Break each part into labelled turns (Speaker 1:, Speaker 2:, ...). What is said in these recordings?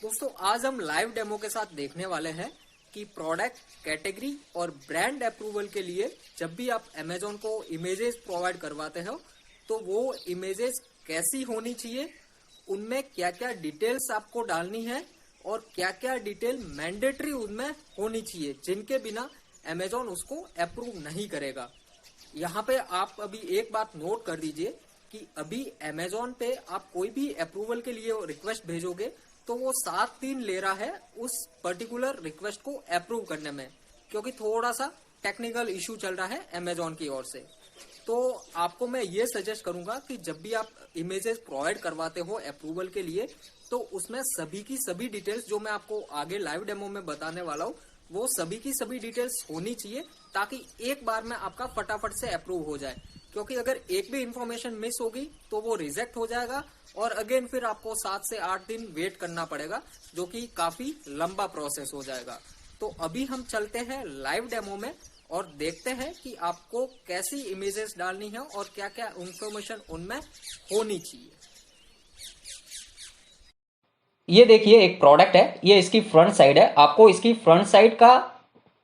Speaker 1: दोस्तों आज हम लाइव डेमो के साथ देखने वाले हैं कि प्रोडक्ट कैटेगरी और ब्रांड अप्रूवल के लिए जब भी आप अमेजोन को इमेजेस प्रोवाइड करवाते हो तो वो इमेजेस कैसी होनी चाहिए, उनमें क्या क्या डिटेल्स आपको डालनी है और क्या क्या डिटेल मैंडेटरी उनमें होनी चाहिए जिनके बिना अमेजोन उसको अप्रूव नहीं करेगा। यहाँ पे आप अभी एक बात नोट कर दीजिए कि अभी अमेजोन पे आप कोई भी अप्रूवल के लिए रिक्वेस्ट भेजोगे तो वो 7 दिन ले रहा है उस पर्टिकुलर रिक्वेस्ट को अप्रूव करने में, क्योंकि थोड़ा सा टेक्निकल इशू चल रहा है अमेजोन की ओर से। तो आपको मैं ये सजेस्ट करूंगा कि जब भी आप इमेजेस प्रोवाइड करवाते हो अप्रूवल के लिए तो उसमें सभी की सभी डिटेल्स जो मैं आपको आगे लाइव डेमो में बताने वाला हूँ वो सभी की सभी डिटेल्स होनी चाहिए, ताकि एक बार में आपका फटाफट से अप्रूव हो जाए। क्योंकि अगर एक भी इंफॉर्मेशन मिस होगी तो वो रिजेक्ट हो जाएगा और अगेन फिर आपको 7 से 8 दिन वेट करना पड़ेगा, जो कि काफी लंबा प्रोसेस हो जाएगा। तो अभी हम चलते हैं लाइव डेमो में और देखते हैं कि आपको कैसी इमेजेस डालनी है और क्या क्या इंफॉर्मेशन उनमें होनी चाहिए।
Speaker 2: ये देखिए एक प्रोडक्ट है, ये इसकी फ्रंट साइड है। आपको इसकी फ्रंट साइड का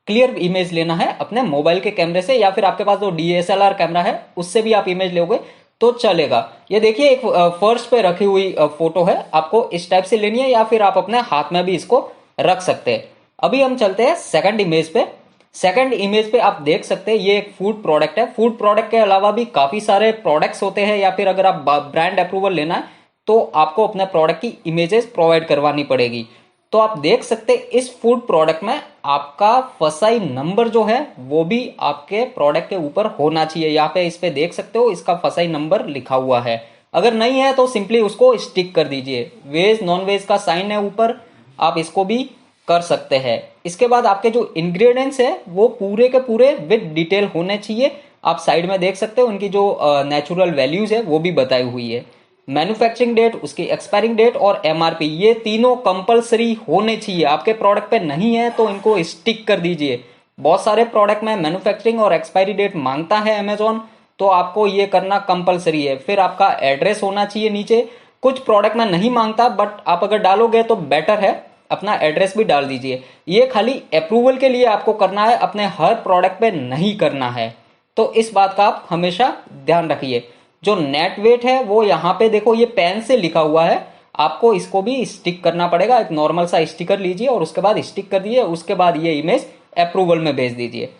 Speaker 2: क्लियर इमेज लेना है अपने मोबाइल के कैमरे से, या फिर आपके पास जो DSLR कैमरा है उससे भी आप इमेज लोगे तो चलेगा। ये देखिए एक फर्श पे रखी हुई फोटो है, आपको इस टाइप से लेनी है या फिर आप अपने हाथ में भी इसको रख सकते हैं। अभी हम चलते हैं सेकंड इमेज पे। सेकंड इमेज पे आप देख सकते हैं ये एक फूड प्रोडक्ट है। फूड प्रोडक्ट के अलावा भी काफी सारे प्रोडक्ट्स होते हैं, या फिर अगर आप ब्रांड अप्रूवल लेना है तो आपको अपने प्रोडक्ट की इमेजेस प्रोवाइड करवानी पड़ेगी। तो आप देख सकते हैं इस फूड प्रोडक्ट में आपका फसाई नंबर जो है वो भी आपके प्रोडक्ट के ऊपर होना चाहिए। यहाँ पे इस पे देख सकते हो इसका फसाई नंबर लिखा हुआ है। अगर नहीं है तो सिंपली उसको स्टिक कर दीजिए। वेज नॉन वेज का साइन है ऊपर, आप इसको भी कर सकते हैं। इसके बाद आपके जो इंग्रेडिएंट्स है वो पूरे के पूरे विद डिटेल होने चाहिए। आप साइड में देख सकते हो उनकी जो नेचुरल वैल्यूज है वो भी बताई हुई है। मैन्युफैक्चरिंग डेट, उसकी एक्सपायरिंग डेट और MRP, ये तीनों कंपलसरी होने चाहिए। आपके प्रोडक्ट पे नहीं है तो इनको स्टिक कर दीजिए। बहुत सारे प्रोडक्ट में मैन्युफैक्चरिंग और एक्सपायरी डेट मांगता है अमेजोन, तो आपको ये करना कंपलसरी है। फिर आपका एड्रेस होना चाहिए नीचे। कुछ प्रोडक्ट में नहीं मांगता, बट आप अगर डालोगे तो बेटर है, अपना एड्रेस भी डाल दीजिए। ये खाली अप्रूवल के लिए आपको करना है, अपने हर प्रोडक्ट पे नहीं करना है। तो इस बात का आप हमेशा ध्यान रखिए। जो नेट वेट है वो यहाँ पे देखो ये पेन से लिखा हुआ है, आपको इसको भी स्टिक करना पड़ेगा। एक नॉर्मल सा स्टिकर लीजिए और उसके बाद स्टिक कर दीजिए। उसके बाद ये इमेज अप्रूवल में भेज दीजिए।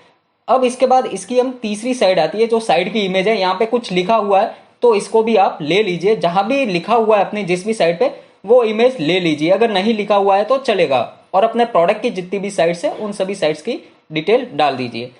Speaker 2: अब इसके बाद इसकी हम तीसरी साइड आती है, जो साइड की इमेज है। यहाँ पे कुछ लिखा हुआ है तो इसको भी आप ले लीजिए। जहां भी लिखा हुआ है अपनी जिस भी साइड पे वो इमेज ले लीजिए। अगर नहीं लिखा हुआ है तो चलेगा। और अपने प्रोडक्ट की जितनी भी साइड्स है उन सभी साइड्स की डिटेल डाल दीजिए।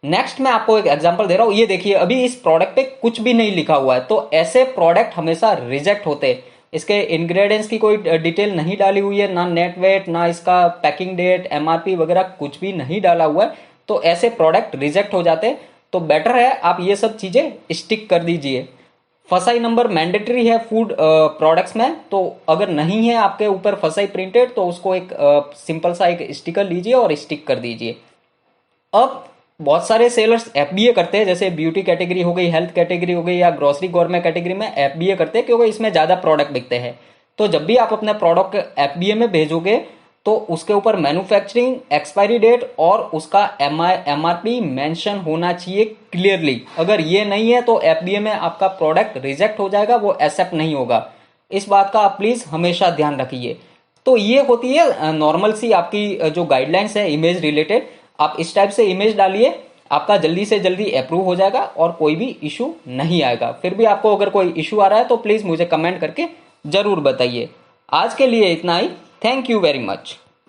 Speaker 2: नेक्स्ट मैं आपको एक एग्जांपल दे रहा हूं। ये देखिए अभी इस प्रोडक्ट पे कुछ भी नहीं लिखा हुआ है, तो ऐसे प्रोडक्ट हमेशा रिजेक्ट होते हैं। इसके इंग्रेडिएंट्स की कोई डिटेल नहीं डाली हुई है, ना नेट वेट, ना इसका पैकिंग डेट, MRP वगैरह कुछ भी नहीं डाला हुआ है, तो ऐसे प्रोडक्ट रिजेक्ट हो जाते हैं। तो बेटर है आप ये सब चीजें स्टिक कर दीजिए। फसाई नंबर मैंडेटरी है फूड प्रोडक्ट्स में, तो अगर नहीं है आपके ऊपर फसाई प्रिंटेड तो उसको एक सिंपल सा एक स्टिकर लीजिए और स्टिक कर दीजिए। अब बहुत सारे सेलर्स FBA करते हैं, जैसे ब्यूटी कैटेगरी हो गई, हेल्थ कैटेगरी हो गई, या ग्रोसरी गवर्नमेंट कैटेगरी में FBA करते हैं, क्योंकि इसमें ज्यादा प्रोडक्ट बिकते हैं। तो जब भी आप अपने प्रोडक्ट FBA में भेजोगे तो उसके ऊपर मैन्युफैक्चरिंग, एक्सपायरी डेट और उसका MRP मेंशन होना चाहिए क्लियरली। अगर ये नहीं है तो FBA में आपका प्रोडक्ट रिजेक्ट हो जाएगा, वो एक्सेप्ट नहीं होगा। इस बात का आप प्लीज हमेशा ध्यान रखिए। तो ये होती है नॉर्मल सी आपकी जो गाइडलाइंस है इमेज रिलेटेड। आप इस टाइप से इमेज डालिए, आपका जल्दी से जल्दी अप्रूव हो जाएगा और कोई भी इशू नहीं आएगा। फिर भी आपको अगर कोई इशू आ रहा है तो प्लीज मुझे कमेंट करके जरूर बताइए। आज के लिए इतना ही। Thank you very much.